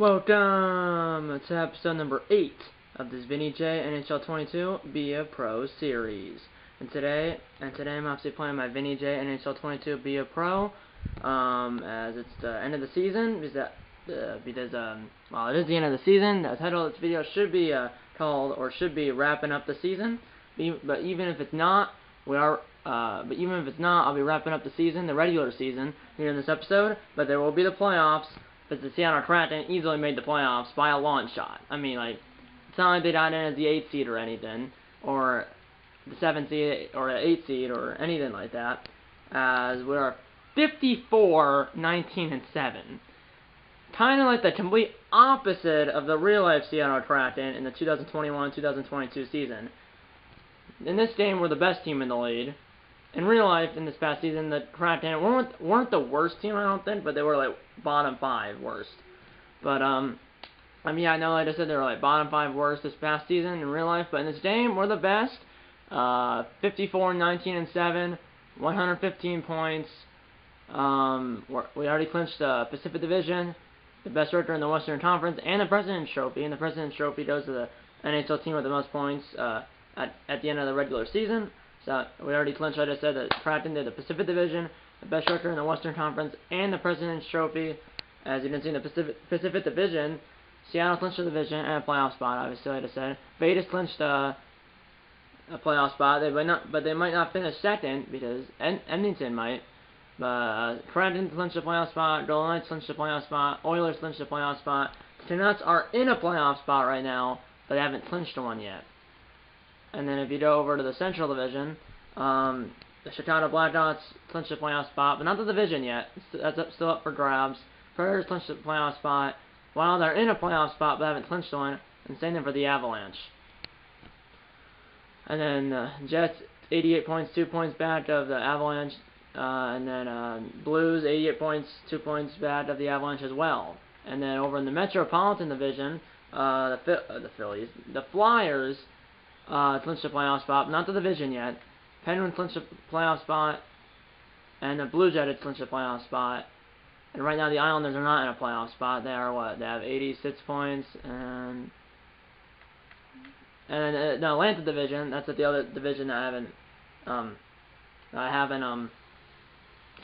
Welcome to episode number 8 of this Vinny J NHL 22 Be A Pro series. And today I'm obviously playing my Vinny J NHL 22 Be A Pro, as it's the end of the season, well, it is the end of the season. The title of this video should be should be wrapping up the season. But even if it's not, I'll be wrapping up the season, the regular season, here in this episode. But there will be the playoffs. But the Seattle Kraken easily made the playoffs by a long shot. I mean, it's not like they got in as the 8th seed or anything, or the 7th seed, or the 8th seed, or anything like that. As we are 54, 19, and 7. Kind of like the complete opposite of the real-life Seattle Kraken in the 2021-2022 season. In this game, we're the best team in the league. In real life, in this past season, the Kraken weren't the worst team, I don't think, but they were like bottom 5 worst. But I mean, I know, like I said, they were like bottom 5 worst this past season in real life, but in this game, we're the best. 54, 19, and 7, 115 points. We already clinched the Pacific Division, the best record in the Western Conference, and the President's Trophy. And the President's Trophy goes to the NHL team with the most points at the end of the regular season. So we already clinched, like I said, the Kraken did the Pacific Division, the best record in the Western Conference, and the President's Trophy. As you can see in the Pacific Division, Seattle clinched the division and a playoff spot, obviously, like I said. Vegas clinched a playoff spot, but they might not finish second, because Edmonton might. But Kraken clinched a playoff spot, Golden Knights clinched a playoff spot, Oilers clinched a playoff spot. The Canucks are in a playoff spot right now, but they haven't clinched one yet. And then if you go over to the Central Division, the Chicago Blackhawks clinched a playoff spot, but not the division yet. That's still up for grabs. Predators clinched a playoff spot, while they're in a playoff spot but haven't clinched one, and same thing for the Avalanche. And then Jets, 88 points, 2 points back of the Avalanche, and then Blues, 88 points, 2 points back of the Avalanche as well. And then over in the Metropolitan Division, the Flyers clinched a playoff spot, but not the division yet. Penguins clinched a playoff spot, and the Blue Jackets clinched a playoff spot. And right now the Islanders are not in a playoff spot. They are what? They have 86 points, and the Atlantic Division. That's the other division that I haven't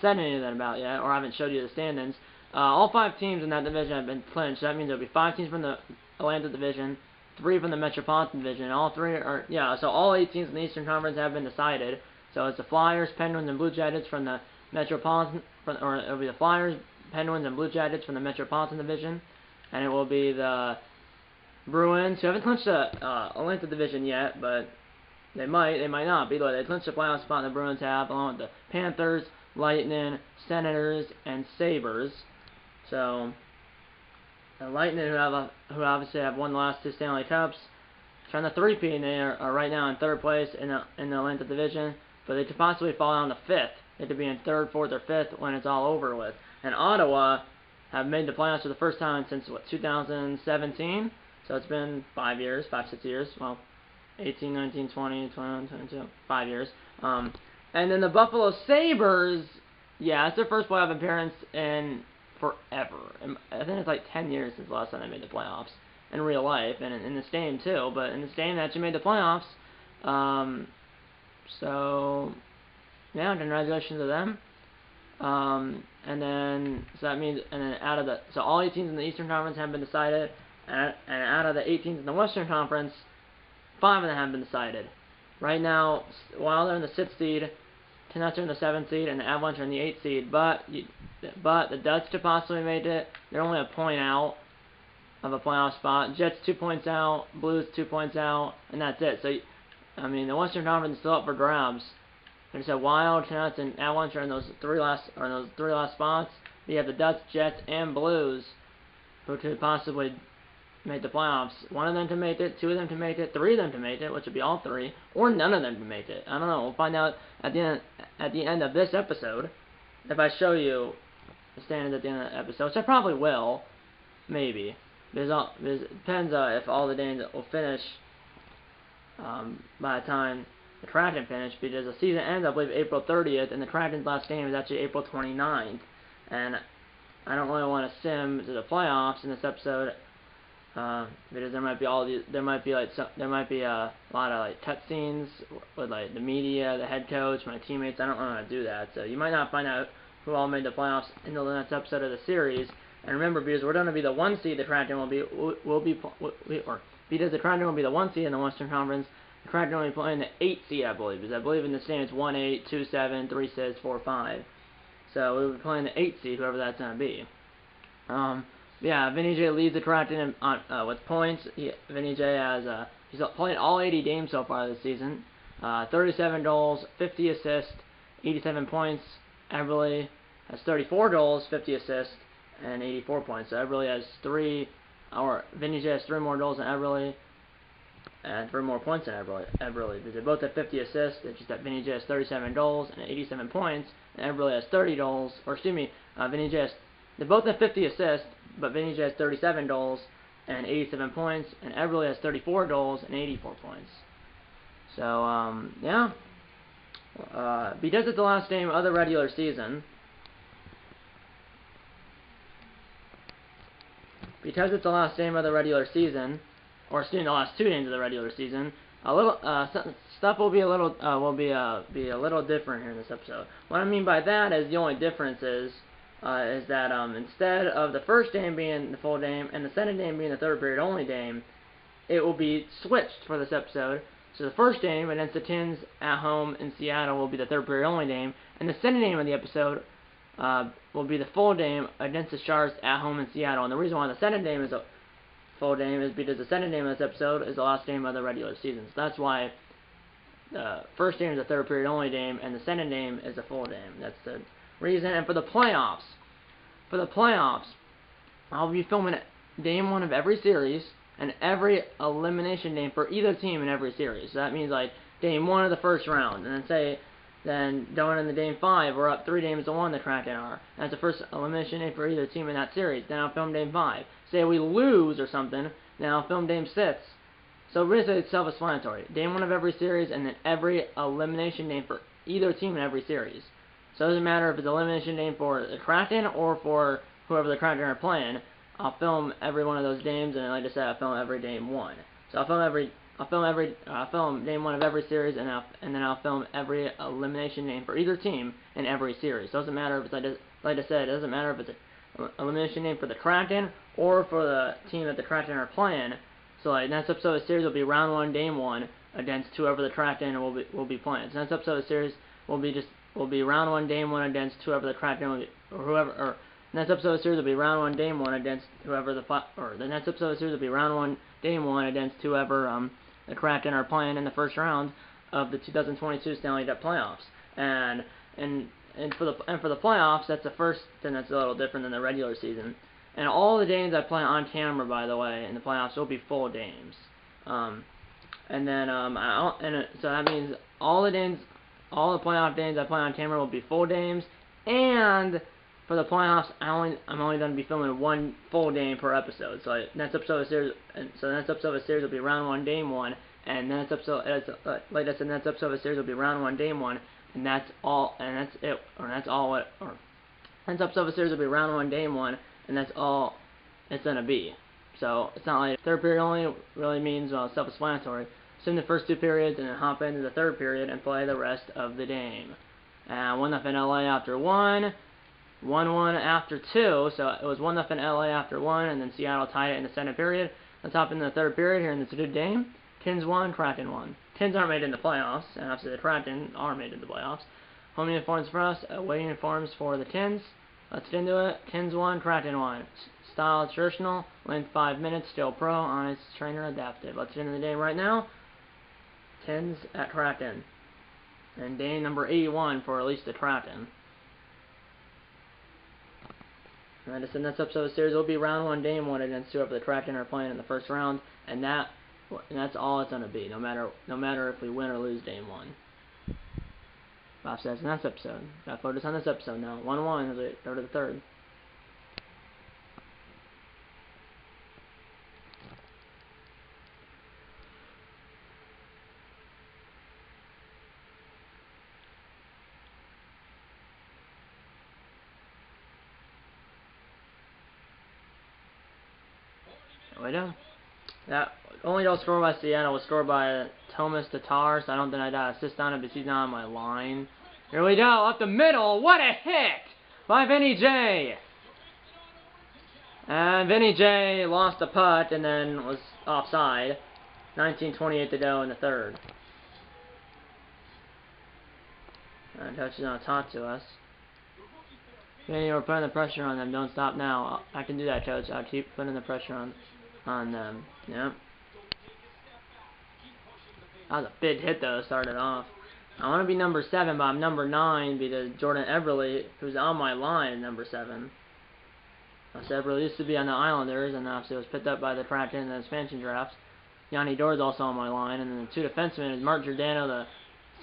said anything about yet, or I haven't showed you the standings. All 5 teams in that division have been clinched. That means there'll be 5 teams from the Atlantic Division, 3 from the Metropolitan Division. All 3 are, so all 8 teams in the Eastern Conference have been decided. So it's the Flyers, Penguins, and Blue Jackets from the Metropolitan, or it'll be the Flyers, Penguins, and Blue Jackets from the Metropolitan Division. And it will be the Bruins, who haven't clinched the Atlantic Division yet, but they might not be. They clinched the playoff spot, the Bruins have, along with the Panthers, Lightning, Senators, and Sabres. So the Lightning, who obviously have won the last 2 Stanley Cups, trying to three-peat, and they are right now in 3rd place in the Atlantic Division, but they could possibly fall down to 5th. They could be in 3rd, 4th, or 5th when it's all over with. And Ottawa have made the playoffs for the first time since, 2017? So it's been 5 years, 6 years. Well, 18, 19, 20, 21, 22, 5 years. And then the Buffalo Sabres, it's their first playoff appearance in forever. I think it's like 10 years since the last time they made the playoffs in real life, and in this game too. But in this game, they actually made the playoffs. So yeah, congratulations to them. And then all 8 teams in the Eastern Conference have been decided, and out of the 8 teams in the Western Conference, 5 of them have been decided. Right now, while they're in the 6th seed, Canucks are in the 7th seed, and the Avalanche are in the 8th seed. But the Ducks could possibly make it. They're only a point out of a playoff spot. Jets 2 points out, Blues 2 points out, and that's it. So, I mean, the Western Conference is still up for grabs. Like I said, Wild, Canucks, and Avalanche are in those three last spots. You have the Ducks, Jets, and Blues, who could possibly make the playoffs. 1 of them to make it, 2 of them to make it, 3 of them to make it, which would be all 3, or none of them to make it. I don't know. We'll find out at the end of this episode, if I show you the standings at the end of the episode, which I probably will, maybe. It depends if all the games will finish by the time the Kraken finish, because the season ends, I believe, April 30th, and the Kraken's last game is actually April 29th. And I don't really want to sim to the playoffs in this episode, because there might be a lot of like cutscenes with like the media, the head coach, my teammates. I don't really want to do that, so you might not find out who all made the playoffs until the next episode of the series. And remember, because we're going to be the 1 seed, the Kraken because the Kraken will be the 1 seed in the Western Conference, the Kraken will be playing the 8 seed, I believe, because I believe in the standings 1-8, 2-7, 3-6, 4-5. So we'll be playing the 8 seed, whoever that's going to be. Yeah, Vinny J leads the Kraken with points. Vinny J has he's played all 80 games so far this season. 37 goals, 50 assists, 87 points. Everly has 34 goals, 50 assists, and 84 points. So Everly has Vinny J has 3 more goals than Everly, and 3 more points than Everly. They both have 50 assists. It's just that Vinny J has 37 goals and 87 points, and Everly has 30 goals. Vinny J has. They both have 50 assists, but Vinny J has 37 goals and 87 points, and Everly has 34 goals and 84 points. So, yeah. Because it's the last game of the regular season, or the last 2 games of the regular season, a little stuff will be a little different here in this episode. What I mean by that is the only difference is that instead of the first game being the full game and the second game being the third period only game, it will be switched for this episode. So the first game against the Tins at home in Seattle will be the third period only game, and the second game of the episode will be the full game against the Sharks at home in Seattle. And the reason why the second game is a full game is because the second game of this episode is the last game of the regular season. So that's why the first game is the third period only game, and the second game is a full game. That's the reason. And for the playoffs, I'll be filming game 1 of every series and every elimination game for either team in every series. So that means like game 1 of the first round, and then going into game 5, we're up 3-1, the Kraken are. That's the first elimination game for either team in that series. Then I'll film game 5. Say we lose or something, then I'll film game 6. So basically it's self-explanatory. Game 1 of every series, and then every elimination game for either team in every series. So it doesn't matter if it's elimination game for the Kraken or for whoever the Kraken are playing. I'll film every one of those games, and like I said, I'll film every game 1. So I'll film game 1 of every series, and then I'll film every elimination game for either team in every series. So it doesn't matter if it's like I said, it doesn't matter if it's an elimination game for the Kraken or for the team that the Kraken are playing. So like next episode of the series will be round 1, game 1 against whoever the Kraken will be playing. So next episode of the series will be round 1, game 1 against whoever the Kraken will be, or next episode of the series will be round 1, game 1 against whoever the next episode of the series will be round 1, game 1 against whoever the Kraken are playing in the first round of the 2022 Stanley Cup playoffs. And for the playoffs, that's the first thing that's a little different than the regular season. And all the games I play on camera, by the way, in the playoffs will be full games. So that means all the playoff games I play on camera will be full games, and for the playoffs, I'm only going to be filming 1 full game per episode. So next episode of the series will be round 1, game 1, and next episode, like I said, next episode of the series will be round 1, game 1, and that's all, and that's it, next episode of the series will be round 1, game 1, and that's all it's going to be. So it's not like third period only really means self-explanatory. Sim the first 2 periods and then hop into the third period and play the rest of the game. 1-0 LA after 1. 1-1 after 2, so it was 1-0 LA after 1, and then Seattle tied it in the second period. Let's hop into the third period here in this good game. Tins 1, Kraken 1. Tins aren't made in the playoffs, and obviously the Kraken are made in the playoffs. Home uniforms for us, away uniforms for the Tins. Let's get into it. Tins 1, Kraken 1. Style traditional, length 5 minutes, still pro, honest, trainer adaptive. Let's get into the game right now. Tins at Kraken. And game number 81 for at least the Kraken. And this next episode of the series will be round 1, game 1 against whoever the Kraken are playing in the first round, and that's all it's gonna be, no matter if we win or lose game 1. Bob says next episode. Gotta focus on this episode now. 1-1 as we go to the third. We do. That only goal scored by Seattle was scored by Thomas Tatar, so I don't think I got an assist on it, but he's not on my line. Here we go, up the middle. What a hit by Vinny J. And Vinny J lost the putt and then was offside. 19:28 to go in the third. And coach is going to talk to us. Vinny, we're putting the pressure on them. Don't stop now. I can do that, coach. I'll keep putting the pressure on them. Yep. That was a big hit, though, to start it off. I want to be number 7, but I'm number 9 because Jordan Eberle, who's on my line, is number 7. Eberle used to be on the Islanders, and obviously was picked up by the Kraken in the expansion drafts. Yanni Dor is also on my line, and then the 2 defensemen is Mark Giordano, the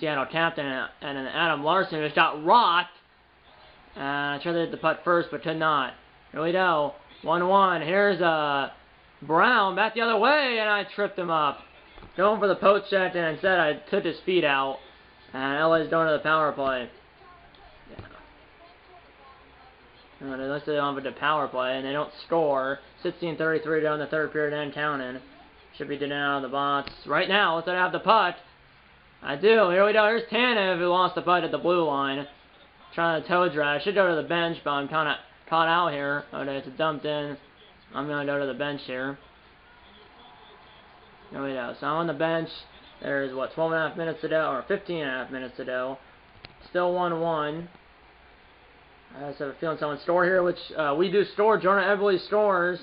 Seattle captain, and then Adam Larson, who got rocked. I tried to hit the putt first, but could not. Here we go. 1-1. Here's Brown back the other way, and I tripped him up. Going for the post check, and instead I took his feet out. And LA's going to the power play. Yeah. They listed on for the power play, and they don't score. 16:33 down the third period and counting. Should be getting out of the box right now. Let's have the putt. I do. Here we go. Here's Tanev, who lost the putt at the blue line. Trying to toe drag. I should go to the bench, but I'm kind of caught out here. Okay, it's dumped in. I'm going to go to the bench here. There we go. So I'm on the bench. There's, what, 12.5 minutes to go, or 15.5 minutes to go. Still 1-1. So I have a feeling someone scored here, which we do score. Jordan Eberle scores.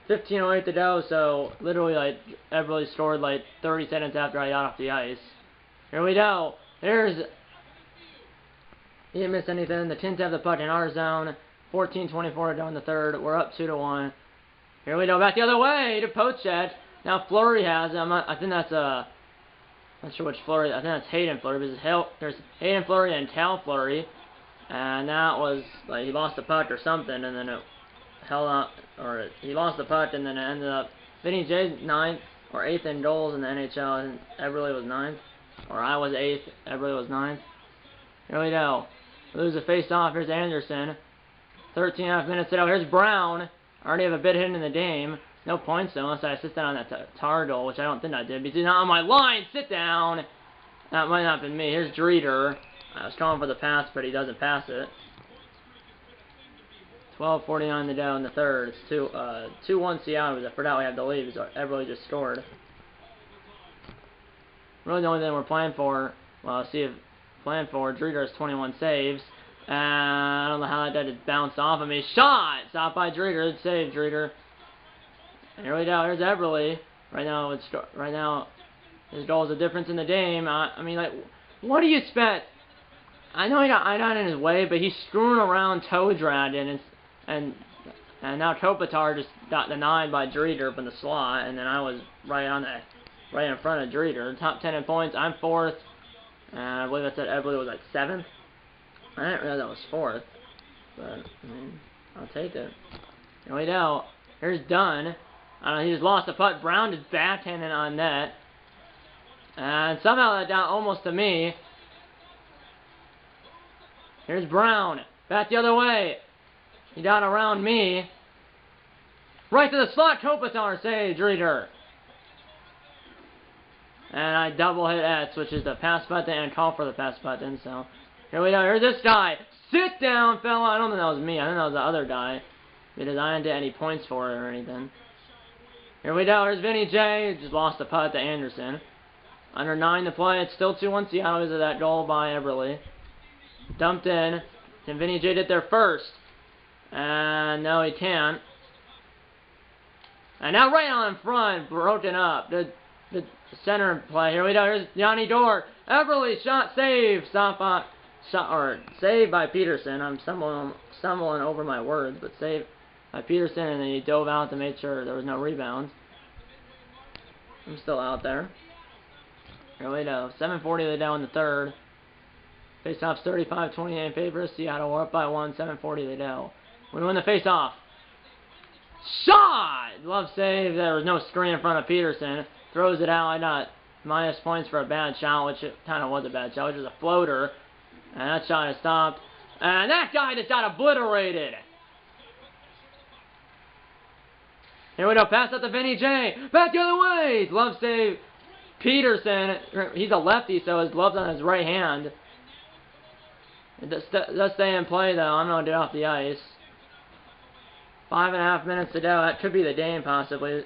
15:08 to go, so literally, like, Eberle scored, like, 30 seconds after I got off the ice. Here we go. Here's... He didn't miss anything. The Tins have the puck in our zone. 14:24 to go in the third. We're up 2-1. Here we go. Back the other way to Pochette. Now Fleury has it. I think that's a... Not sure which Fleury. I think that's Hayden Fleury. There's Hayden Fleury and Cal Fleury. And that was, like, he lost the puck or something, and then it held out, or he lost the puck, and then it ended up Vinny J's 9th or 8th in goals in the NHL, and Eberle was 9th. Or I was 8th, Eberle was 9th. Here we go. Lose a face-off. Here's Anderson. 13.5 minutes to go. Here's Brown. I already have a bit hidden in the game. No points, though, unless I assisted on that Tar goal, which I don't think I did. Because he's not on my line. Sit down. That might not have been me. Here's Dreeder. I was calling for the pass, but he doesn't pass it. 12:49 to go in the third. It's 2-1 Seattle. I forgot we have the lead because Eberle just scored. Really the only thing we're playing for, well, see if playing for, Dreeder has 21 saves. I don't know how that just bounced off of me. Shot! Stopped by Dreeder. Good save, Dreeder. And here we go. Here's Eberle. Right now, his goal is the difference in the game. I mean, like, what do you expect? I know he got in his way, but he's screwing around toe dragging, and now Kopitar just got denied by Dreeder from the slot, and then I was right in front of Dreeder. Top 10 in points. I'm 4th. I believe I said Eberle was like 7th. I didn't realize that was 4th, but I mean, I'll take it. Here we go. Here's Dunn. He just lost the putt. Brown just backhanded on net, and somehow that got almost to me. Here's Brown. Back the other way. He got around me. Right to the slot. Kopitar save Dreeder. And I double hit X, which is the pass button, and call for the pass button. So here we go. Here's this guy. Sit down, fella. I don't think that was me. I think that was the other guy, because I didn't get any points for it or anything. Here we go. Here's Vinny J. Just lost the putt to Anderson. Under 9 to play. It's still 2-1 Seattle because of that goal by Eberle. Dumped in. Can Vinny J get there first? And no, he can't. And now right on in front, broken up. The center play. Here we go. Here's Yanni Dor. Eberle shot, save. Saved by Peterson. I'm stumbling over my words, but saved by Peterson, and then he dove out to make sure there was no rebounds. I'm still out there. Here we go. 7:40 to go in the third. Faceoff's 35-28 in favor of Seattle. We're up by 1. 7:40 to go. We win the faceoff. Shot! Love save. There was no screen in front of Peterson. Throws it out. I got minus points for a bad shot, which it kind of was a bad shot, which was a floater. And that shot is stopped. And that guy just got obliterated. Here we go. Pass out to Vinny J. Back the other way. Glove save. Peterson. He's a lefty, so his glove's on his right hand. It does stay in play, though. I'm going to get off the ice. 5.5 minutes to go. That could be the game, possibly.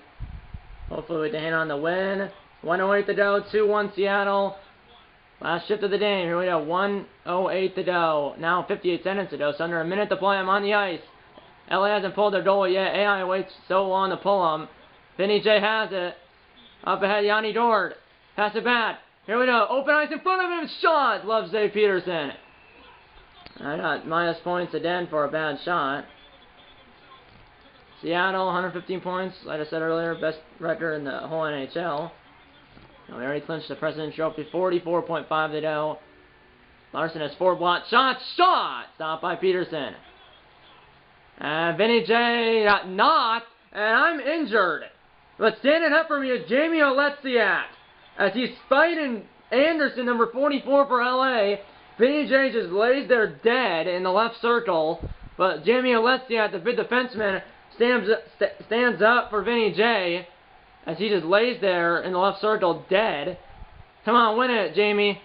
Hopefully we can hang on the win. 1:08 to go. 2-1 Seattle. Last shift of the game. Here we go. 1:08 to go. Now 58 seconds to go. So under a minute to play. I'm on the ice. LA hasn't pulled their goal yet. AI waits so long to pull them. Vinny J has it. Up ahead, Yanni Dort. Pass it back. Here we go. Open ice in front of him. Shot. Loves Dave Peterson. I got minus points again for a bad shot. Seattle, 115 points. Like I said earlier, best record in the whole NHL. And we already clinched the President's Trophy. 44.5 to go. Larson has 4 blocked shots. Shot! Stopped by Peterson. And Vinny J got knocked, and I'm injured. But standing up for me is Jamie Oleksiak. As he's fighting Anderson, number 44 for LA. Vinny J just lays there dead in the left circle. But Jamie Oleksiak, the big defenseman, stands up for Vinny J. As he just lays there in the left circle dead. Come on, win it, Jamie.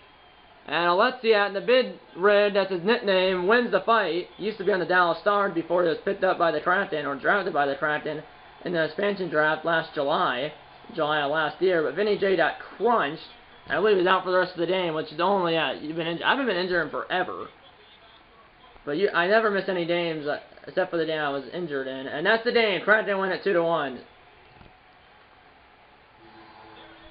And Oleksiak, the big red, that's his nickname, wins the fight. He used to be on the Dallas Stars before he was picked up by the Kraken, or drafted by the Kraken, in the expansion draft last July of last year. But Vinny J got crunched. I believe he's out for the rest of the game, which is only, I haven't been injured in forever. But I never miss any games, except for the game I was injured in. And that's the game. Kraken win it 2-1.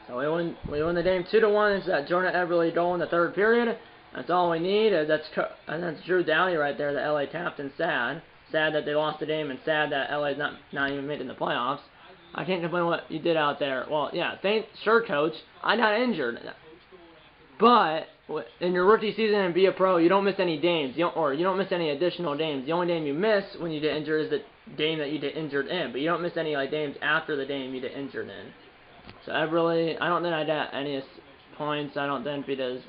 So we win the game 2-1. It's that Jordan Eberle goal in the third period. That's all we need. And that's Drew Doughty right there, the LA captain. Sad that they lost the game, and sad that LA's not even making the playoffs. I can't complain what you did out there. Well, yeah, sure, coach. I got injured, but in your rookie season and be a pro, you don't miss any games. You don't miss any additional games. The only game you miss when you get injured is the game that you get injured in. But you don't miss any games after the game you get injured in. So I don't think I got any points. I don't think, because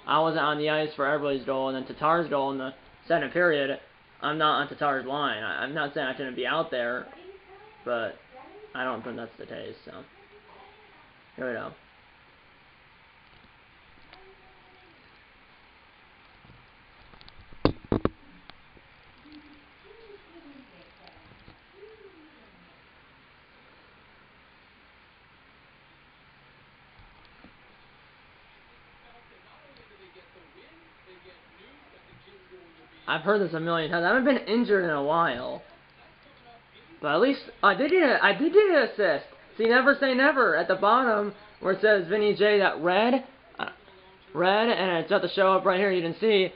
I wasn't on the ice for Eberle's goal, and then Tatar's goal in the second period. I'm not on Tatar's line. I'm not saying I shouldn't be out there, but I don't think that's the case. So here we go. I've heard this a million times. I haven't been injured in a while, but at least I did get an assist. See, never say never. At the bottom where it says Vinny J, that red, and it's got to show up right here. You can see it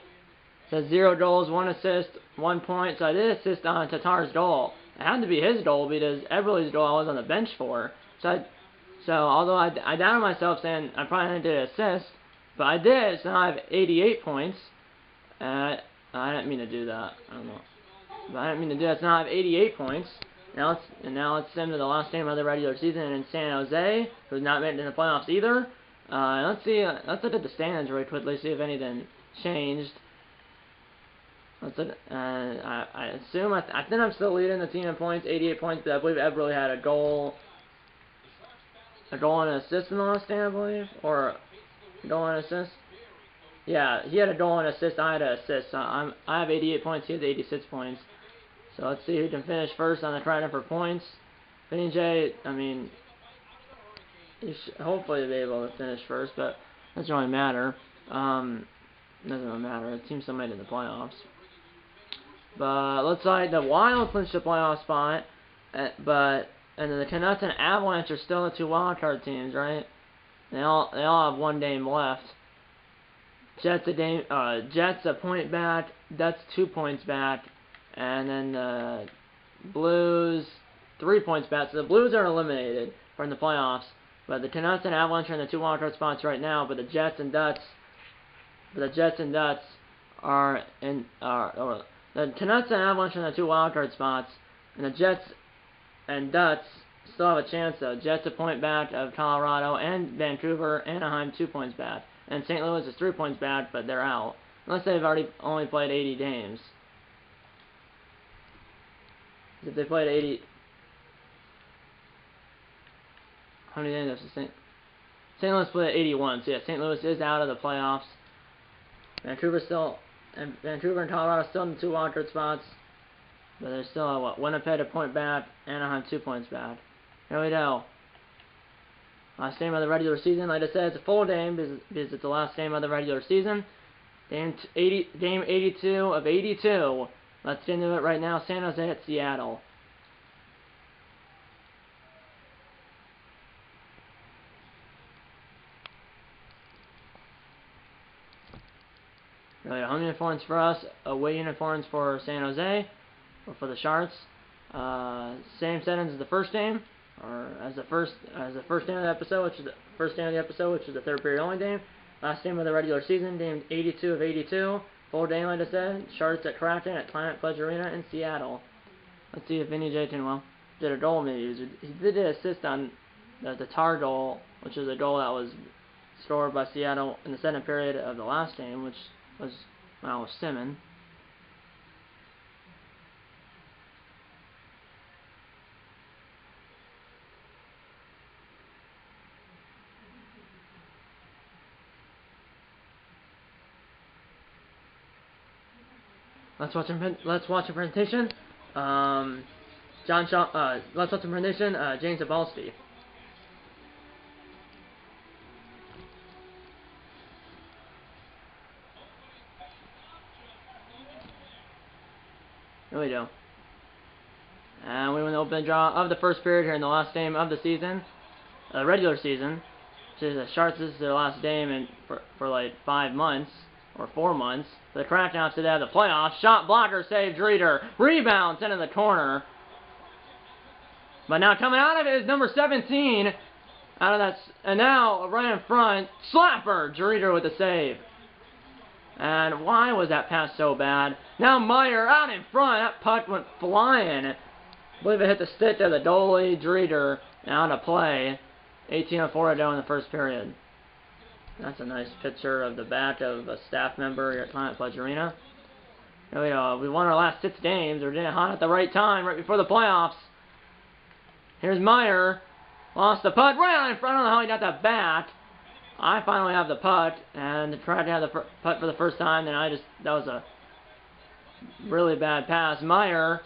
says 0 goals, 1 assist, 1 point. So I did assist on Tatar's goal. It had to be his goal because Eberle's goal I was on the bench for. So although I doubted myself saying I probably didn't assist, but I did. So now I have 88 points. I didn't mean to do that. I don't know. But I didn't mean to do that. So now I have 88 points. Now let's send to the last game of the regular season in San Jose, who's not made it in the playoffs either. Let's see. Let's look at the standings really quickly, see if anything changed. Let's look. I assume I think I'm still leading the team in points, 88 points. But I believe Eberle had a goal and an assist in the last game, I believe, or a goal and assist. Yeah, he had a goal and assist. I had an assist. So I have 88 points. He has 86 points. So let's see who can finish first on the Kraken for points. Vinny J, I mean, he should hopefully be able to finish first, but it doesn't really matter. Doesn't really matter. The team still made it in the playoffs. But looks like the Wild clinched the playoff spot, and then the Canucks and Avalanche are still the 2 wildcard teams, right? They all have 1 game left. Jets a point back. Ducks 2 points back, and then the Blues 3 points back. So the Blues are eliminated from the playoffs, but the Canucks and Avalanche are in the 2 wildcard spots right now. But the Jets and Ducks are in. The Canucks and Avalanche are in the 2 wildcard spots, and the Jets and Ducks still have a chance though. Jets a point back of Colorado and Vancouver. Anaheim 2 points back. And St. Louis is 3 points back, but they're out. Unless they've only played 80 games. If they played 80... how many games does St. Louis played at 81? So yeah, St. Louis is out of the playoffs. Vancouver and Colorado still in the 2 wildcard spots. But there's still, Winnipeg a point back, Anaheim 2 points back. Here we go. Last game of the regular season. Like I said, it's a full game because it's the last game of the regular season. Game 82 of 82. Let's get into it right now. San Jose at Seattle. Really, home uniforms for us, away uniforms for San Jose, or for the Sharks. Same settings as the first game, or as the first game of the episode, which is the third period only game. Last game of the regular season, game 82 of 82. Full game, like I said. Sharks at Kraken at Planet Pledge Arena in Seattle. Let's see if Vinny J did a goal maybe. He did an assist on the Tar goal, which is a goal that was scored by Seattle in the second period of the last game, which was Simmons. Let's watch a presentation. Let's watch a presentation. James Zabalski. Here we go. And we win the opening draw of the first period here in the last game of the season, regular season. Which is the Sharks. This is their last game for like 5 months or 4 months. The Kraken today have the playoffs. Shot blocker saved Driedger. Rebound sent in the corner. But now coming out of it is number 17. Out of that, and now right in front, slapper Driedger with the save. And why was that pass so bad? Now Meyer out in front. That puck went flying. I believe it hit the stick of the goalie, Driedger, out of play. 18:04 to go in the first period. That's a nice picture of the back of a staff member here at Planet Pledge Arena. Here we go. We won our last 6 games. We're getting hot at the right time, right before the playoffs. Here's Meyer. Lost the puck right on in front. I don't know how he got that back. I finally have the puck, and tried to have the puck for the first time, and that was a really bad pass. Meyer,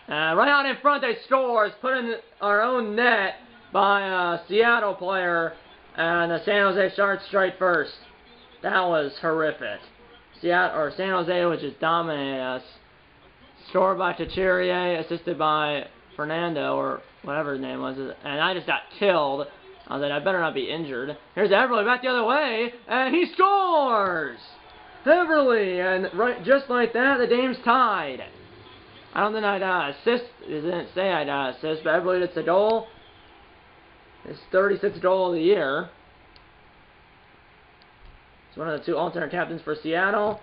right out in front, they score. It's put in our own net by a Seattle player, and the San Jose Sharks strike first. That was horrific. San Jose would just dominate us. Scored by Couturier, assisted by Fernando, or whatever his name was, and I just got killed. I was like, I better not be injured. Here's Everly back the other way, and he scores! Everly, and just like that, the game's tied. I don't think I got an assist. It didn't say I got an assist, but Everly gets the goal. His 36th goal of the year. It's one of the 2 alternate captains for Seattle.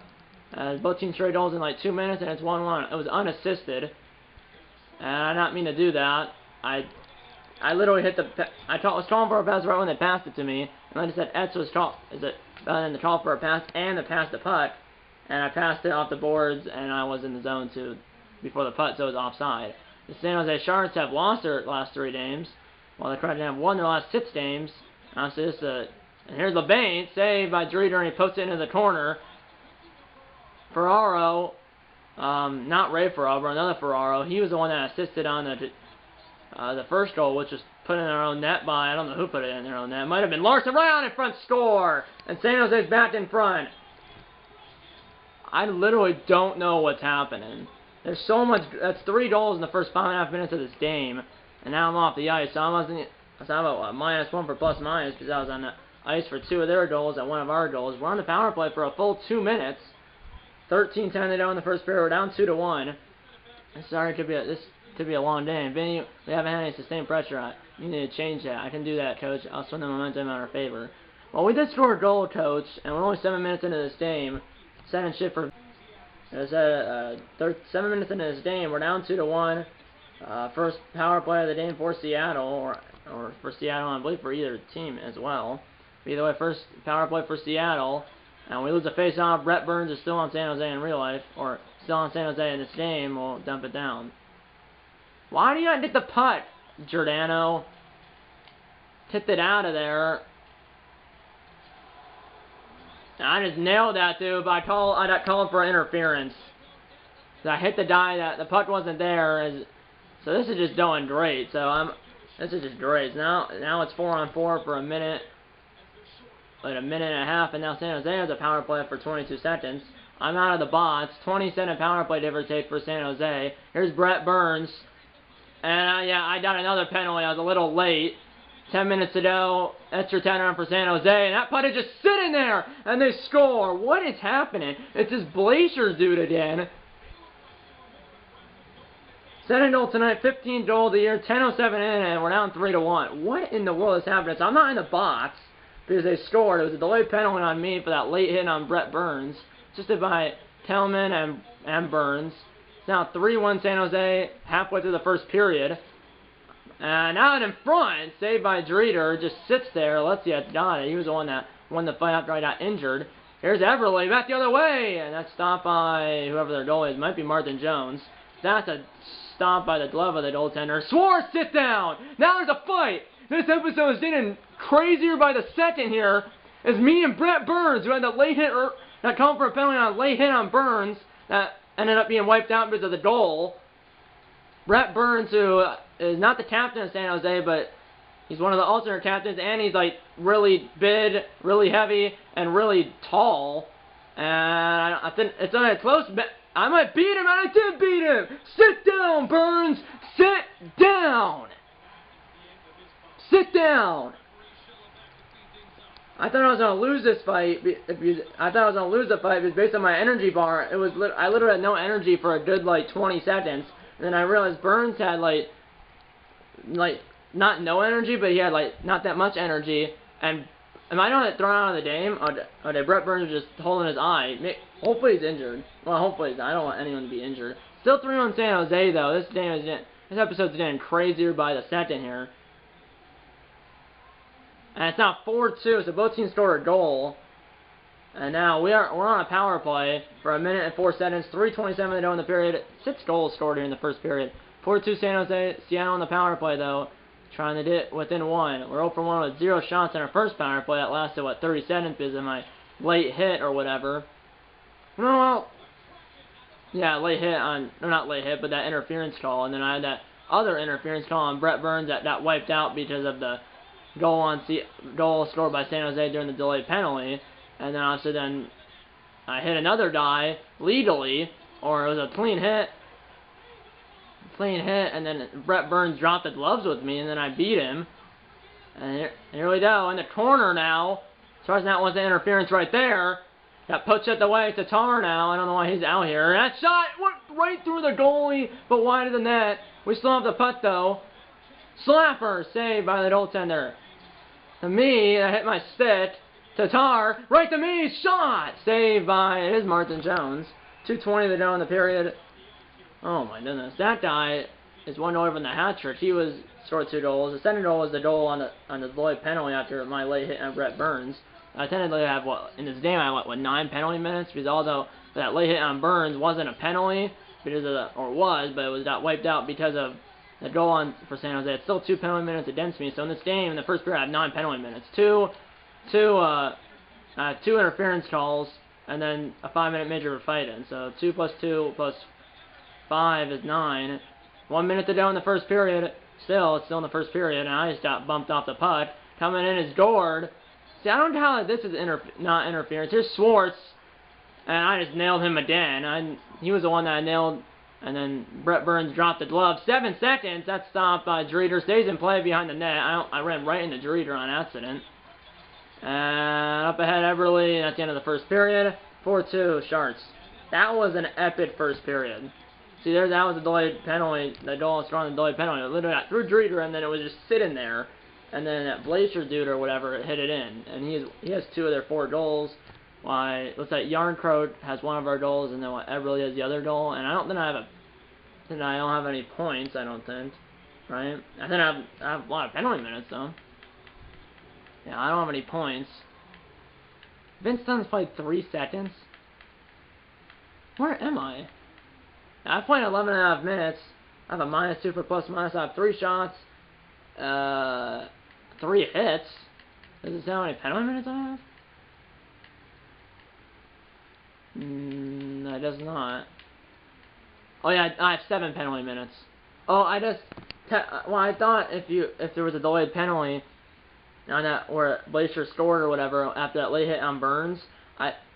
Both teams trade goals in like 2 minutes, and it's 1-1. It was unassisted. And I did not mean to do that. I literally hit I was calling for a pass right when they passed it to me, and I just said Etz was in the call for a pass and the pass the puck, and I passed it off the boards, and I was in the zone too before the putt, so it was offside. The San Jose Sharks have lost their last 3 games, while the Kraken have won their last 6 games. And here's LeBain, saved by Driedger, and he puts it into the corner. Ferraro, not Ray Ferraro, but another Ferraro, he was the one that assisted on the first goal, which was put in their own net by, I don't know who put it in their own net. It might have been Larson, right on in front, score! And San Jose's back in front. I literally don't know what's happening. There's so much, that's 3 goals in the first 5.5 minutes of this game, and now I'm off the ice, so I'm about -1 for plus minus, because I was on the ice for 2 of their goals and 1 of our goals. We're on the power play for a full 2 minutes. 13-10 to go in the first period. We're down 2-1. Sorry, this could be a long day. And Vinny, we haven't had any sustained pressure. You need to change that. I can do that, Coach. I'll swing the momentum in our favor. Well, we did score a goal, Coach, and we're only 7 minutes into this game. 7 shift for. There's 7 minutes into this game. We're down 2-1. First power play of the game for Seattle, or for Seattle, I believe for either team as well. But either way, first power play for Seattle. And we lose a face-off. Brett Burns is still on San Jose in real life, or still on San Jose in this game. We'll dump it down. Why do you not get the putt, Giordano? tipped it out of there. I just nailed that dude, but I got called for interference. So I hit the die that the puck wasn't there, so this is just doing great. This is just great. Now it's 4-on-4 for a minute, like a minute and a half, and now San Jose has a power play for 22 seconds. I'm out of the box. 20-second power play, give or take, for San Jose. Here's Brent Burns, and yeah, I got another penalty. I was a little late. 10 minutes to go, extra 10 on for San Jose, and that puck is just sitting there, and they score. What is happening? It's this Blazers dude again. Second goal tonight, 15th goal of the year, 10:07 in, and we're down 3-1. What in the world is happening? So I'm not in the box because they scored. It was a delayed penalty on me for that late hit on Brent Burns, just by Tillman and Burns. It's now 3-1 San Jose, halfway through the first period. And now in front, saved by Dreeder, just sits there. Let's see, it's got it. He was the one that won the fight after I got injured. Here's Everly, back the other way, and that's stopped by whoever their goalie is. Might be Martin Jones. That's a stop by the glove of the goaltender. Schwartz, sit down! Now there's a fight! This episode is getting crazier by the second here. It's me and Brent Burns, who had that late hit, that called for a penalty on a late hit on Burns, that ended up being wiped out because of the goal. Brent Burns, who is not the captain of San Jose, but he's one of the alternate captains, and he's like really big, really heavy, and really tall. And I think it's on a close. I might beat him, and I did beat him. Sit down, Burns. Sit down. Sit down. I thought I was gonna lose this fight. I thought I was gonna lose the fight because based on my energy bar, I literally had no energy for a good like 20 seconds. And then I realized Burns had like not no energy, but he had like not that much energy. And am I gonna get thrown out of the game? Or did Brent Burns just holding his eye? Hopefully he's injured. Well, hopefully he's not. I don't want anyone to be injured. Still 3-1 San Jose though. This episode's getting crazier by the second here. And it's now 4-2, so both teams scored a goal. And now we're on a power play for 1 minute and 4 seconds. 3:27 to go in the period. 6 goals scored here in the first period. 4-2 San Jose. Seattle on the power play though, trying to get within 1. We're 0 for 1 with 0 shots in our first power play. That lasted 30 seconds because of my late hit or whatever. Well, yeah, late hit on, or not late hit, but that interference call. And then I had that other interference call on Brent Burns that got wiped out because of the goal scored by San Jose during the delayed penalty. And then obviously I hit another die legally, or it was a clean hit, and then Brent Burns dropped the gloves with me, and then I beat him. And here we go, in the corner now. As far as that was the interference right there. Got pushed at the way to Tatar now. I don't know why he's out here. And that shot went right through the goalie, but wide of the net. We still have the puck though. Slapper, saved by the goaltender. To me, I hit my stick. Tatar, right to me, shot! Saved by, it is Martin Jones. 2:20 to go in the period. Oh my goodness, that guy is one over in the hat trick. He was scored 2 goals. The second goal was the goal on the delayed penalty after my late hit on Brent Burns. I technically have, in this game I went 9 penalty minutes, because although that late hit on Burns wasn't a penalty, because of but it was got wiped out because of the goal for San Jose. It's still 2 penalty minutes against me. So in this game, in the first period, I have 9 penalty minutes. Two interference calls, and then a 5-minute major for fighting. So 2 plus 2 plus 5 is 9. 1 minute to go in the first period. It's still in the first period, and I just got bumped off the puck. Coming in is Gord. See, I don't know how this is not interference. Here's Schwartz, and I just nailed him again. He was the one that I nailed, and then Brent Burns dropped the glove. 7 seconds. That's stopped by Dreeder. Stays in play behind the net. I ran right into Dreeder on accident. And up ahead, Everly, and that's the end of the first period. 4-2, Sharks. That was an epic first period. See, that was a delayed penalty. The goal was from the delayed penalty. It literally got through Dreeder, and then it was just sitting there. And then that Blazer dude or whatever hit it in. And he has 2 of their 4 goals. Why, looks like Yarncroat has 1 of our goals, and then Everly has the other goal. And I don't have any points, I don't think. Right? I think I have a lot of penalty minutes, though. Yeah, I don't have any points. Vince Dunn's played 3 seconds. Where am I? I've played 11.5 minutes. I have a -2 for plus minus. I have 3 shots. 3 hits. Does it say how many penalty minutes I have? No, it does not. Oh yeah, I have 7 penalty minutes. Oh, well, I thought if there was a delayed penalty on that, or Glacier scored or whatever after that late hit on Burns,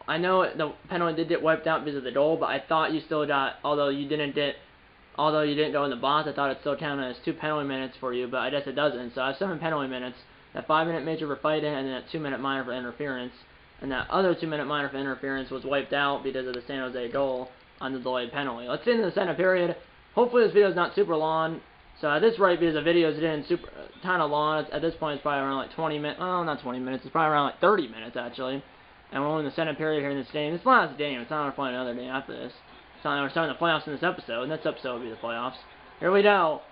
I know the penalty did get wiped out because of the goal, but I thought you still got, although you didn't go in the box, I thought it still counted as 2 penalty minutes for you, but I guess it doesn't. So I have 7 penalty minutes, that 5-minute major for fighting, and then that 2-minute minor for interference. And that other 2-minute minor for interference was wiped out because of the San Jose goal on the delayed penalty. Let's get into the second period. Hopefully this video is not super long. So at this rate, because the video is getting super kind of long, at this point it's probably around like 20 minutes. Oh, not 20 minutes. It's probably around like 30 minutes actually. And we're in the second period here in this game. It's the last game. It's not going to play another game after this. So we're starting the playoffs in this episode. Next episode will be the playoffs. Here we go.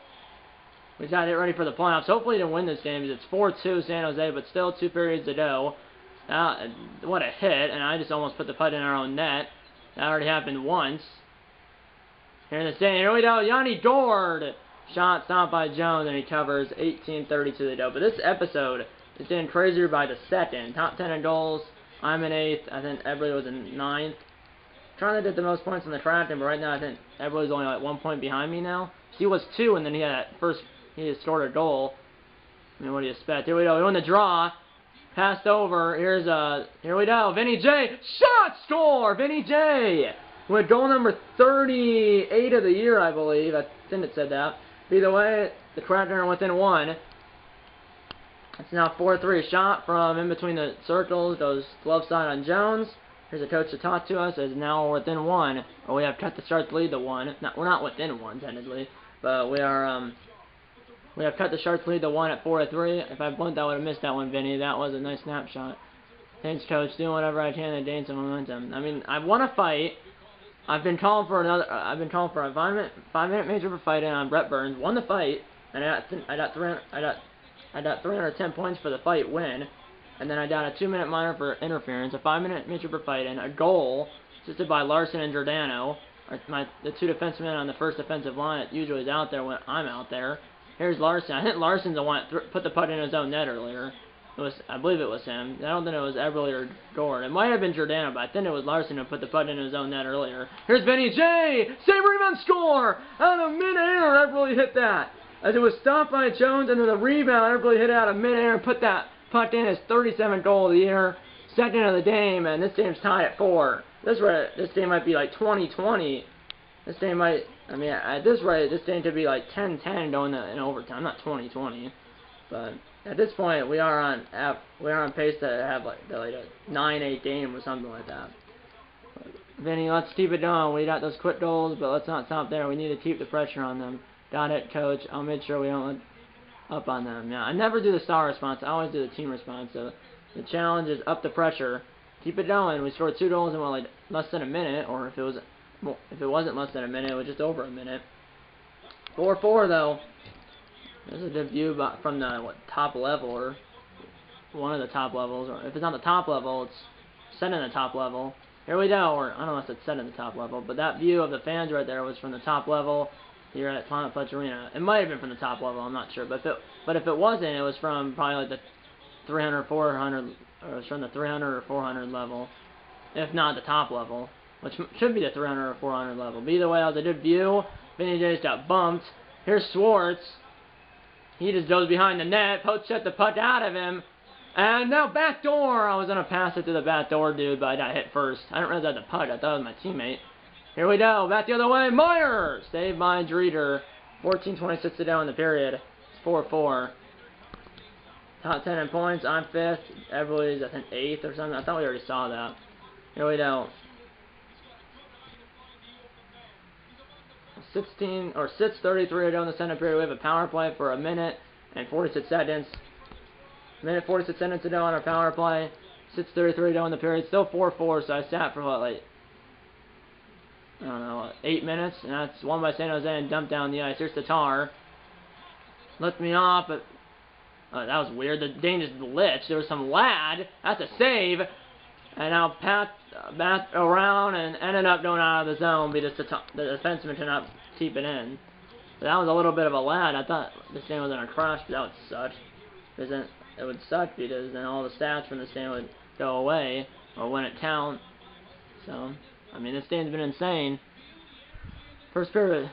We got to get ready for the playoffs. Hopefully to win this game because it's 4-2 San Jose, but still 2 periods to go. What a hit, and I just almost put the putt in our own net. That already happened once. Here in this game, here we go, Yanni Gourde. Shot stopped by Jones, and he covers 18-32 to go. But this episode is getting crazier by the second. Top 10 in goals. I'm in 8th. I think Eberle was in 9th. Trying to get the most points on the Kraken, but right now I think Eberle's only like 1 point behind me now. He was 2, and then he had he had scored a goal. I mean, what do you expect? Here we go. We won the draw. Passed over. Here we go. Vinny J. Shot score. Vinny J. With goal number 38 of the year, I believe. I think it said that. Either way, the Kraken are within 1. It's now 4-3. Shot from in between the circles. Goes glove side on Jones. Here's a coach to talk to us. Is now within 1. Oh, we have cut the Sharks lead to 1. We're not within 1 technically, but we are. We have cut the Sharks lead to 1 at 4-3. If I blinked, I would have missed that one, Vinny. That was a nice snapshot. Thanks, coach. Doing whatever I can to gain some momentum. I mean, I want to fight. I've been calling for a 5-minute major for fighting on Brett Burns. Won the fight, and I got 310 points for the fight win, and then I got a 2-minute minor for interference, a 5-minute major for fighting, a goal assisted by Larson and Giordano, the 2 defensemen on the first defensive line. It usually is out there when I'm out there. Here's Larson. I think Larson's the one that put the putt in his own net earlier. I believe it was him. I don't think it was Eberle or Gourde. It might have been Giordano, but I think it was Larson who put the putt in his own net earlier. Here's Vinny J. Save rebound score! Out of midair, Eberle hit that. As it was stopped by Jones, and then the rebound, Eberle hit it out of midair and put that putt in his 37th goal of the year. Second of the game, and this game's tied at 4. This game might be like 20-20. This game might, I mean, at this rate, this game could be like 10-10 going in overtime, not 20-20. But at this point, we are on pace to have like a 9-8 game or something like that. But Vinny, let's keep it going. We got those quick goals, but let's not stop there. We need to keep the pressure on them. Got it, coach. I'll make sure we don't let up on them. Yeah, I never do the star response. I always do the team response. So the challenge is up the pressure. Keep it going. We scored 2 goals in like less than a minute, or if it wasn't less than a minute, it was just over a minute. 4-4 though. There's a good view from the top level, or one of the top levels, or if it's not the top level, it's set in the top level. Here we go, or I don't know if it's set in the top level, but that view of the fans right there was from the top level here at Climate Pledge Arena. It might have been from the top level, I'm not sure, but if it wasn't, it was from probably like the 300, 400, or it was from the 300 or 400 level, if not the top level, which should be the 300 or 400 level. But either way, that was a good view. Vinny J's got bumped. Here's Schwartz. He just goes behind the net. Poach shut the puck out of him. And now back door. I was going to pass it to the back door dude, but I got hit first. I didn't realize I had the puck. I thought it was my teammate. Here we go. Back the other way. Meyer. Saved by Dreeder. 14:26 to go in the period. It's 4-4. Top 10 in points. I'm 5th. Everybody's, I think, 8th or something. I thought we already saw that. Here we go. 6:33 to go in the second period. We have a power play for a minute and 46 seconds. Minute 46 seconds to go on our power play. 6:33 to go in the period. Still 4-4, so I sat for what, like, I don't know, 8 minutes, and that's won by San Jose and dumped down the ice. Here's Tatar. Lift me off, but that was weird. The Dane just glitched. There was some lad. That's a save. And now Pat back around and ended up going out of the zone because the defenseman could not keep it in. But that was a little bit of a lad. I thought this game was going to crash, but that would suck. because then it would suck, because then all the stats from this game would go away, or wouldn't count. So, I mean, this game's been insane. First period,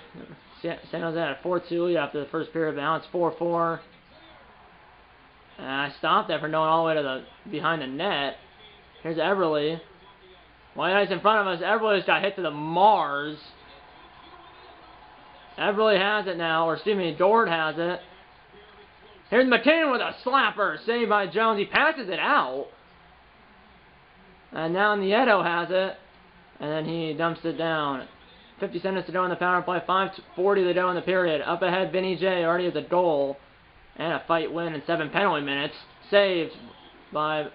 San Jose had a 4-2 lead after the first period, but now it's 4-4. And I stopped that from going all the way to the behind the net. Here's Everly. White ice in front of us. Everly just got hit to the Mars. Everly has it now, or excuse me, Dort has it. Here's McKinnon with a slapper, saved by Jones. He passes it out. And now Nieto has it. And then he dumps it down. 50 seconds to go in the power play. 5:40 to go in the period. Up ahead, Vinny J already has a goal. And a fight win in 7 penalty minutes. Saved by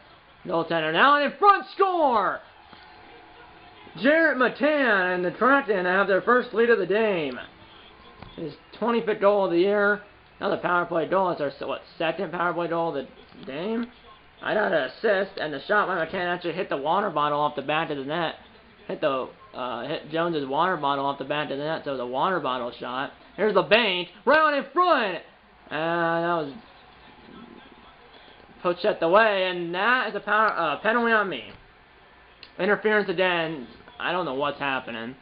goaltender. Now in front, score! Jarrett Matan and the Trenton have their first lead of the game. His 25th goal of the year. Another power play goal. It's our, second power play goal of the game. I got an assist, and the shot by McCann actually hit the water bottle off the back of the net. Hit Jones's water bottle off the back of the net, so it was a water bottle shot. Here's the bank, right in front! And that was poached away, and that is a penalty on me. Interference again. I don't know what's happening.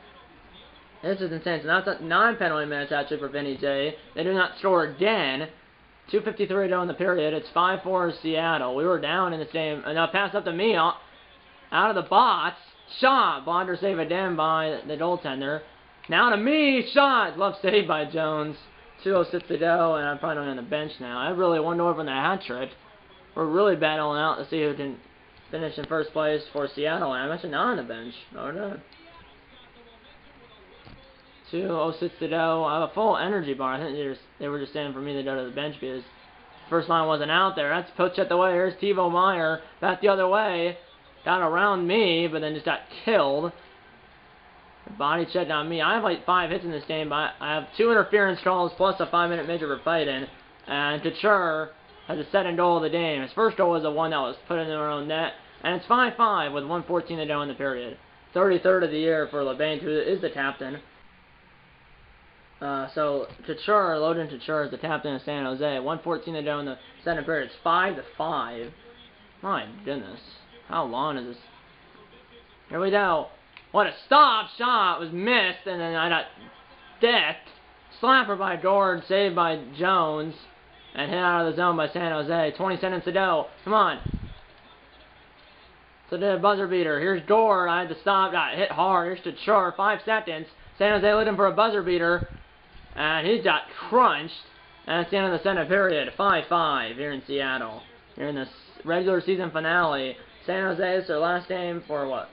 This is insane. So now it's 9 penalty minutes actually for Vinny J. They do not score again. 2:53 to go in the period. It's 5-4 Seattle. We were down in this game. And now pass up to me out of the box. Shot. Bonder save again by the goaltender. Now to me. Shot. Glove saved by Jones. 2:06 to go, and I'm probably on the bench now. I really wonder over the hat trick. We're really battling out to see who can finish in first place for Seattle, and I'm actually not on the bench. Oh no. 2:06 to go. I have a full energy bar. I think they were just saying for me to go to the bench because first line wasn't out there. That's poached the way. Here's Tebow Meyer back the other way. Got around me, but then just got killed. Body check on me. I have like 5 hits in this game, but I have 2 interference calls plus a 5-minute major for fighting. And Couture has a second goal of the game. His first goal was the one that was put in their own net. And it's 5-5 with 1:14 to go in the period. 33rd of the year for LeBain, who is the captain. So Couture, Logan Couture is the captain of San Jose. 1:14 to go in the second period. It's 5-5. My goodness. How long is this? Here we go. What a stop shot was missed, and then I got decked. Slapper by Gord, saved by Jones, and hit out of the zone by San Jose. 20 seconds to go. Come on. So the buzzer beater. Here's Gord. I had to stop. Got hit hard. Here's Couture. 5 seconds. San Jose looking for a buzzer beater, and he got crunched. And it's the end of the second period. 5-5 here in Seattle. Here in the regular season finale. San Jose is their last game for what?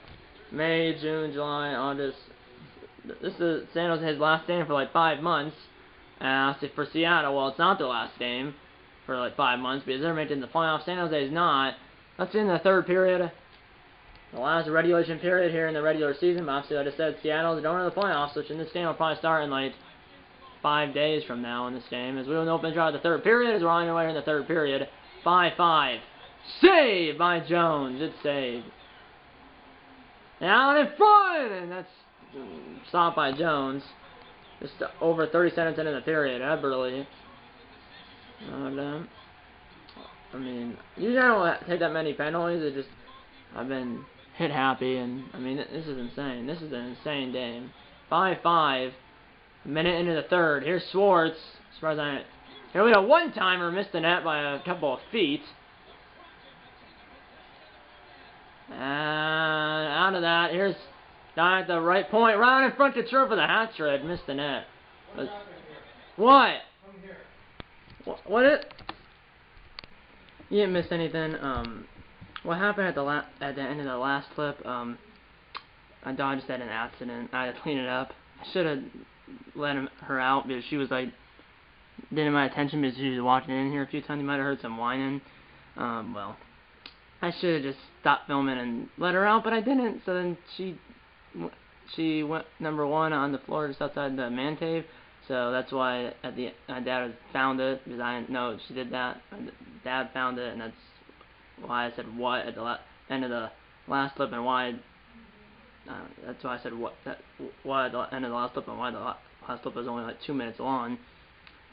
May, June, July, August. This is San Jose's last game for like 5 months. For Seattle, well, it's not their last game for like 5 months because they're making the playoffs. San Jose is not. That's in the third period. The last regulation period here in the regular season. But obviously, like I said, Seattle's going to the playoffs, which in this game will probably start in like 5 days from now in this game. As we don't open draw the third period, as we're on our way in the third period. 5-5. Saved by Jones. It's saved. Out in front! And that's stopped by Jones. Just over 30 seconds into the period. Eberly. I mean, usually I don't take that many penalties. It just, I've been hit happy, and I mean, this is insane. This is an insane game. 5-5. A minute into the third. Here's Schwartz. Surprised I. Here we go. One-timer missed the net by a couple of feet. And out of that, here's down at the right point, right in front of Couture for the hat trick. Missed the net. What? What it? You didn't miss anything. What happened at the end of the last clip? My dog just had an accident. I had to clean it up. I should have let her out because she was like didn't my attention because she was walking in here a few times. You might have heard some whining. Well, I should have just stopped filming and let her out, but I didn't. So then she went number 1 on the floor just outside the man cave. So that's why my dad found it, because I didn't know she did that. My dad found it, and that's why I said what at the end of the last clip, and why. That's why I said what at the end of the last clip, and why the last clip was only like 2 minutes long.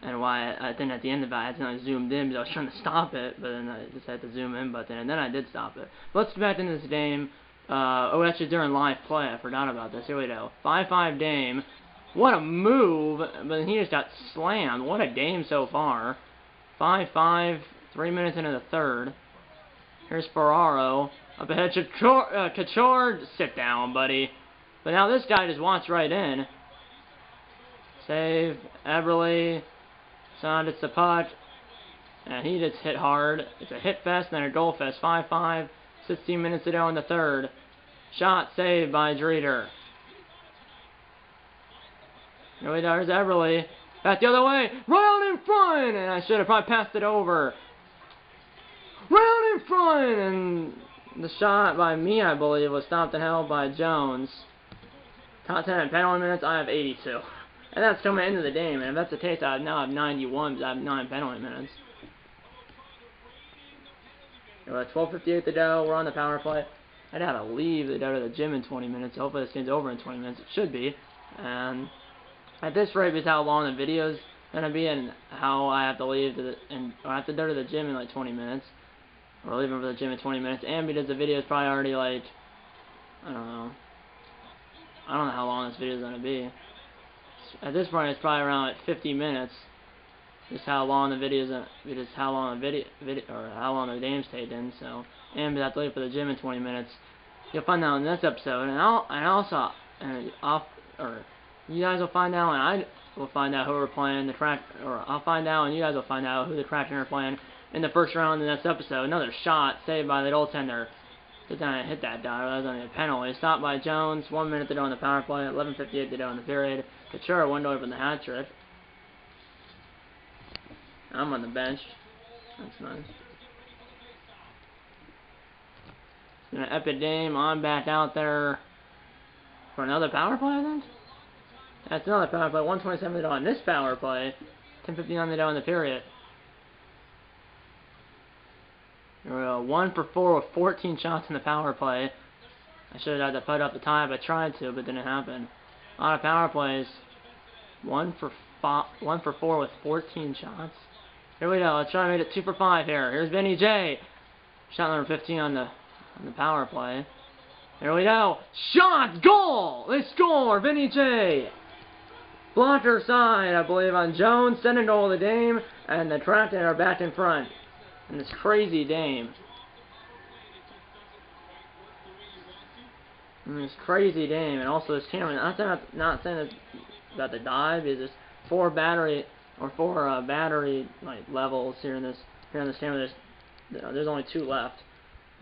and why then at the end of it I accidentally zoomed in because I was trying to stop it, but then I just had the zoom in button, and then I did stop it. But let's get back into this game. Oh, actually during live play, I forgot about this. Here we go. 5-5 Dame. What a move, but he just got slammed. What a game so far. 5-5, 3 minutes into the third. Here's Ferraro. Up ahead, Couture. Sit down, buddy. But now this guy just wants right in. Save. Eberle. Son, it's the puck. And he just hit hard. It's a hit fest and then a goal fest. 5-5. 16 minutes to go in the third. Shot saved by Dreeder. Here we go. There's Eberle. Back the other way. Right out in front. And I should have probably passed it over. Right out in front. And the shot by me, I believe, was stopped and held by Jones. Top 10 in penalty minutes. I have 82. And that's coming into the game. And if that's the case, I now have 91 because I have 9 penalty minutes. We're at 12:58 to go. We're on the power play. I'd have to leave to go to the gym in 20 minutes. Hopefully this game's over in 20 minutes. It should be. And at this rate, is how long the video's gonna be, and how I have to leave I have to go to the gym in like 20 minutes. Or leaving for the gym in 20 minutes. And because the video is probably already like, I don't know how long this video is gonna be. At this point, it's probably around like 50 minutes. Just how long the video's just how long the how long the game's taken. So, and we have to leave for the gym in 20 minutes. You'll find out in this episode, you guys will find out, and I will find out who we're playing. I'll find out, and you guys will find out who the Kraken are playing in the first round in this episode. Another shot saved by the goaltender. Hit that guy. That was only a penalty. Stopped by Jones. 1 minute to go on the power play. 11:58 to go in the period. Couture went over the hat trick. I'm on the bench. That's nice. It's been an epic game. I'm back out there for another power play, I think. That's another power play. 1:27 to go on this power play. 10:59 to go in the period. We're 1 for 4 with 14 shots in the power play. I should have had to put up the tie, but I tried to, but didn't happen. A lot of power plays. 1 for 4 with 14 shots. Here we go. Let's try to make it 2 for 5 here. Here's Vinny J. Shot number 15 on the power play. Here we go. Shot! Goal! They score! Vinny J. Blocker side, I believe, on Jones. Second goal of the game. And the Kraken are back in front. In this crazy game. And also this camera. I'm not saying it's about to die, because there's 4 battery like levels here in this camera. There's only 2 left.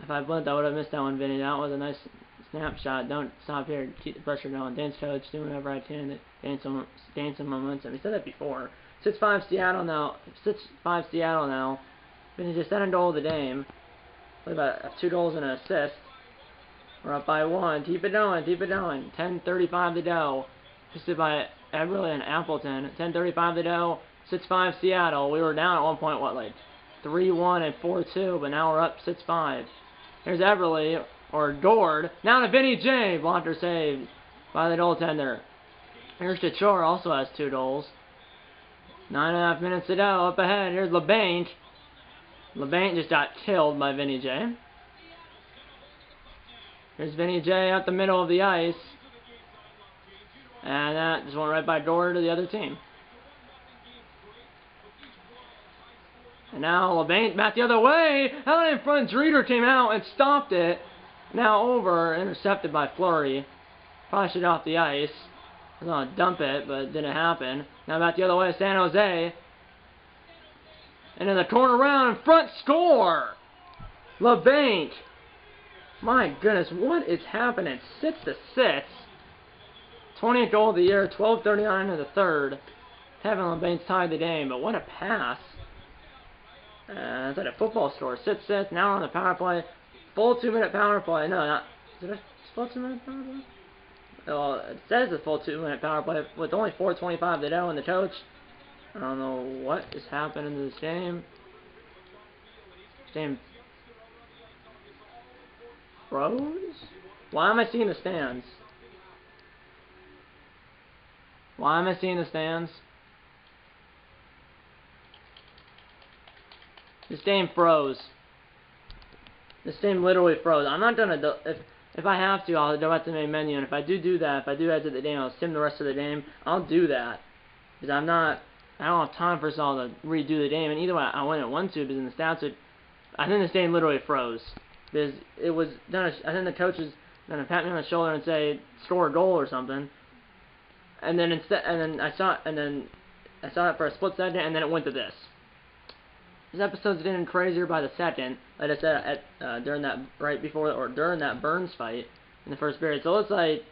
If I blinked, I would have missed that one, Vinny. That was a nice snapshot. Don't stop here. Keep the pressure going. Dance coach, do whatever I can to gain some momentum. He said that before. 6-5 Seattle now. 6-5 Seattle now. Vinny just second goal of the game. Played about 2 goals and an assist. We're up by 1. Keep it going. 10:35 to go. Assisted by Eberle and Appleton. 10:35 to go. 6-5 Seattle. We were down at one point, like 3-1 and 4-2, but now we're up 6-5. Here's Eberle, or Gord. Now to Vinny J. Blocker saved by the goaltender. Here's Couture, also has 2 goals. 9.5 minutes to go. Up ahead, here's LeBanc. LeBanc just got killed by Vinny J. Here's Vinny J. out the middle of the ice. And that just went right by Gord to the other team. And now LeBanc back the other way. Out in front, Dreeder came out and stopped it. Now over, intercepted by Fleury. Probably should off the ice. I was going to dump it, but it didn't happen. Now back the other way, San Jose. And in the corner round, in front, score! LeBanc. My goodness, what is happening? 6-6. 20th goal of the year, 12:39 into the third. Kevin LeBanc's tied the game, but what a pass. It's like a football score. 6-6. Now we're on the power play. Full 2-minute power play. No, not. Is it a full 2-minute power play? Well, it says a full 2-minute power play with only 4:25 to go, and the coach, I don't know what is happening to this game. This game froze? Why am I seeing the stands? This game froze. This game literally froze. I'm not gonna if I have to, I'll go back to the main menu, and if I do that, if I do exit the game, I'll sim the rest of the game. I'll do that because I don't have time for us all to redo the game. And either way, I wouldn't want to because in the stats, I think this game literally froze because it was done. I think the coach is gonna pat me on the shoulder and say score a goal or something, and then I saw it for a split second, and then it went to this. This episode's getting crazier by the second. Like I said, during that Burns fight in the first period. So it looks like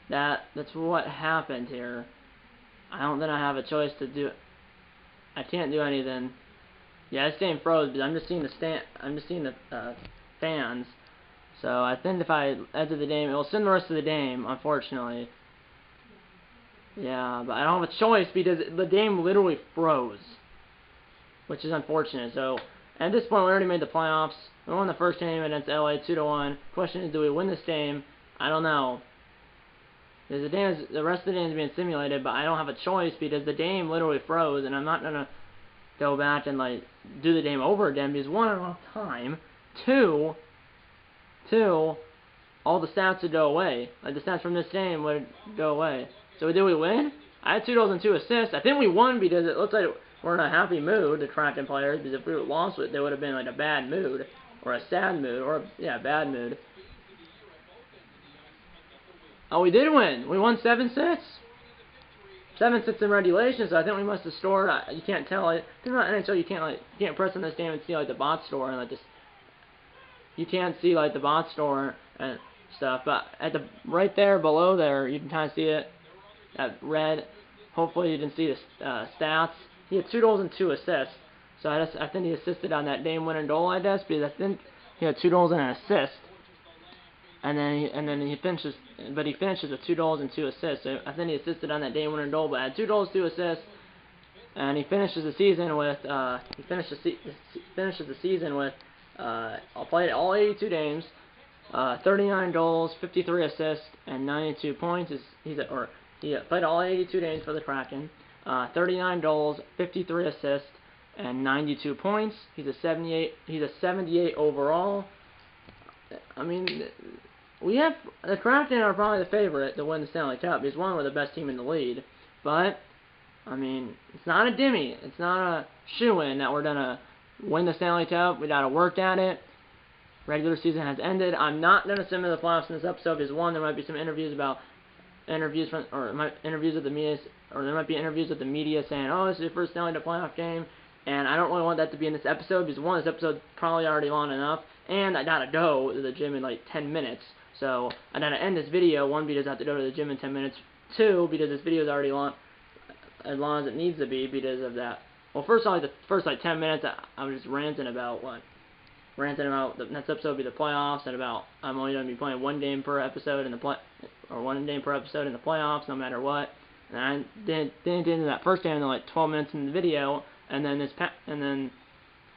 that's what happened here. I don't think I have a choice to do. I can't do anything. Yeah, this game froze, but I'm just seeing the fans. So I think if I exit the game, it will send the rest of the game. Unfortunately. Yeah, but I don't have a choice because the game literally froze, which is unfortunate. So at this point, we already made the playoffs. We won the first game against LA 2-1. Question is, do we win this game? I don't know. Because the rest of the game is being simulated, but I don't have a choice because the game literally froze, and I'm not gonna go back and like do the game over again because one, I don't have time. Two, all the stats would go away. Like the stats from this game would go away. So did we win? I had 2 goals and 2 assists. I think we won because it looks like we're in a happy mood, the Kraken players, because if we lost it, they would have been like a bad mood, or a sad mood, or a bad mood. Oh, we did win. We won 7-6. 7-6 in regulation, so I think we must have scored. You can't tell. Like, if you're not NHL, you can't press on this game and see like the bot score and like this. You can't see like the bot score and stuff, but at the right there below there, you can kind of see it. That red. Hopefully you can see the stats. He had 2 goals and 2 assists. So I think he assisted on that game-winning goal, I guess, because I think he had 2 goals and an assist. And then he finishes with 2 goals and 2 assists. So I think he assisted on that game-winning goal, but had 2 goals, 2 assists, and he finishes the season with played all 82 games, 39 goals, 53 assists, and 92 points. He played all 82 games for the Kraken. 39 goals, 53 assists, and 92 points. He's a 78 overall. I mean, the Kraken are probably the favorite to win the Stanley Cup because one, we're the best team in the league. But I mean, it's not a gimme. It's not a shoo-in that we're gonna win the Stanley Cup. We gotta work at it. Regular season has ended. I'm not gonna sim the playoffs in this episode because one, there might be some interviews with the media, or there might be interviews with the media saying, "Oh, this is your first Stanley Cup playoff game," and I don't really want that to be in this episode because one, this episode's probably already long enough, and I gotta go to the gym in like 10 minutes, so I gotta end this video. One, because I have to go to the gym in 10 minutes. Two, because this video is already as long as it needs to be because of that. Well, first, the first 10 minutes, I was just ranting about the next episode will be the playoffs, and about I'm only going to be playing 1 game per episode in the playoffs, no matter what. And I didn't get into that first game until like 12 minutes in the video, and then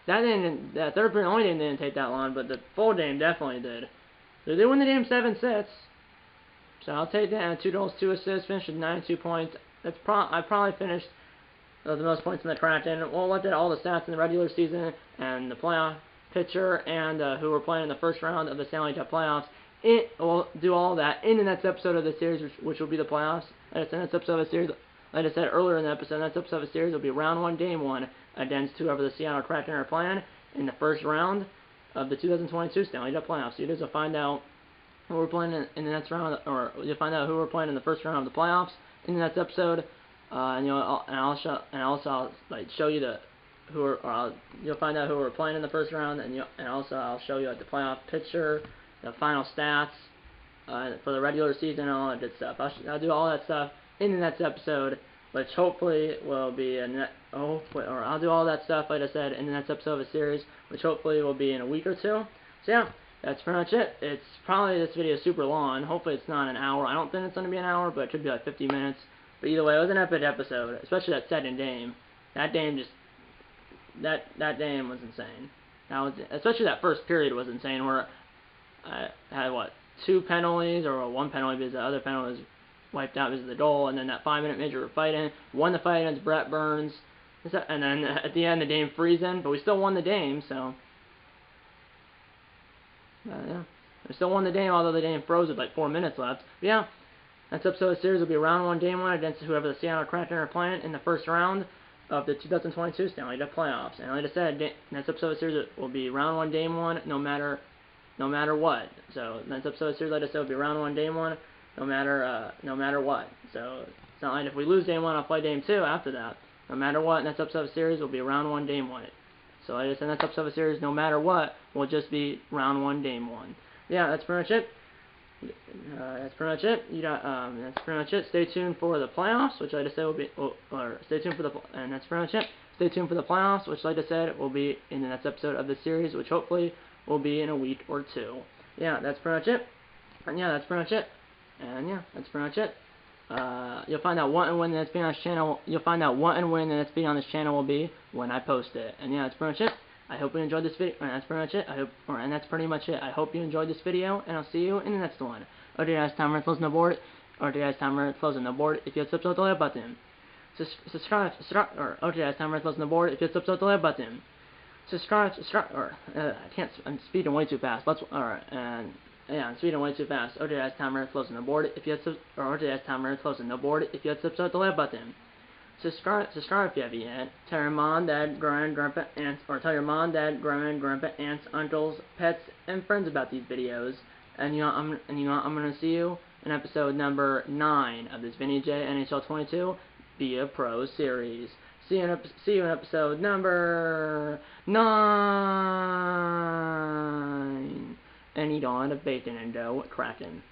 that third period only didn't take that long, but the full game definitely did. So they win the game 7-6. So I'll take that. And 2 goals, 2 assists, finished with 92 points. I probably finished the most points in the Kraken. We'll look at all the stats in the regular season and the playoff picture and who we're playing in the first round of the Stanley Cup playoffs. We'll do all that in the next episode of the series, which will be the playoffs. And it's the next episode of the series. Like I said earlier in the episode, the next episode of the series will be round 1, game 1 against whoever the Seattle Kraken are playing in the first round of the 2022 Stanley Cup playoffs. So you guys will find out who we're playing in the next round, or you'll find out who we're playing in the first round of the playoffs in the next episode. You'll find out who we're playing in the first round, and also I'll show you like the playoff picture, the final stats for the regular season, and all that good stuff. I'll do all that stuff in the next episode, which hopefully will be I'll do all that stuff, like I said, in the next episode of a series, which hopefully will be in a week or two. So yeah, that's pretty much it. It's probably, this video is super long. Hopefully it's not an hour. I don't think it's going to be an hour, but it could be like 50 minutes. But either way, it was an epic episode, especially that second game. That game was insane. Especially that first period was insane, where I had 2 penalties, or 1 penalty because the other penalty was wiped out because of the goal, and then that 5-minute major we're fighting. Won the fight against Brett Burns. And then at the end, the game freezing, but we still won the game, so. Yeah. We still won the game, although the game froze with like 4 minutes left. But yeah, next episode of the series will be round 1, game 1 against whoever the Seattle Kraken are playing in the first round of the 2022 Stanley Cup playoffs. And like I said, next episode of the series will be round 1, game 1, no matter what. So next episode of the series, like I said, will be round 1, game 1, no matter what. So it's not like if we lose game 1, I'll play game 2 after that. No matter what, next episode of the series will be round 1, game 1. So like I said, next episode of the series, no matter what, will just be round 1, game 1. Yeah, that's pretty much it. That's pretty much it. That's pretty much it. Stay tuned for the playoffs, which like I said will be, stay tuned for and that's pretty much it. Stay tuned for the playoffs, which like I said will be in the next episode of the series, which hopefully will be in a week or 2. Yeah, that's pretty much it. And yeah, that's pretty much it. And yeah, that's pretty much it. You'll find out what and when the next video on this channel. You'll find out what and when the next video on this channel will be when I post it. And yeah, that's pretty much it. I hope you enjoyed this video. And that's pretty much it. And that's pretty much it. I hope you enjoyed this video, and I'll see you in the next one. Or do you guys timer closing the board? Or do you guys timer closing the board? If you have subscribe the like button. Subscribe. Or do you guys timer closing the board? If you have subscribe the like button. Subscribe. I can't. I'm speeding way too fast. Alright. And yeah, I'm speeding way too fast. ODS timer closing the board. If you had ODS timer closing the board. If you had subscribe the like button. Subscribe if you haven't yet. Tell your mom, dad, grandpa, aunts, or tell your mom, dad, grandpa, aunts, uncles, pets, and friends about these videos. And you know, I'm gonna see you in episode number 9 of this Vinny J NHL 22 Be a Pro series. See you in episode number 9. And eat on a bacon and dough Kraken.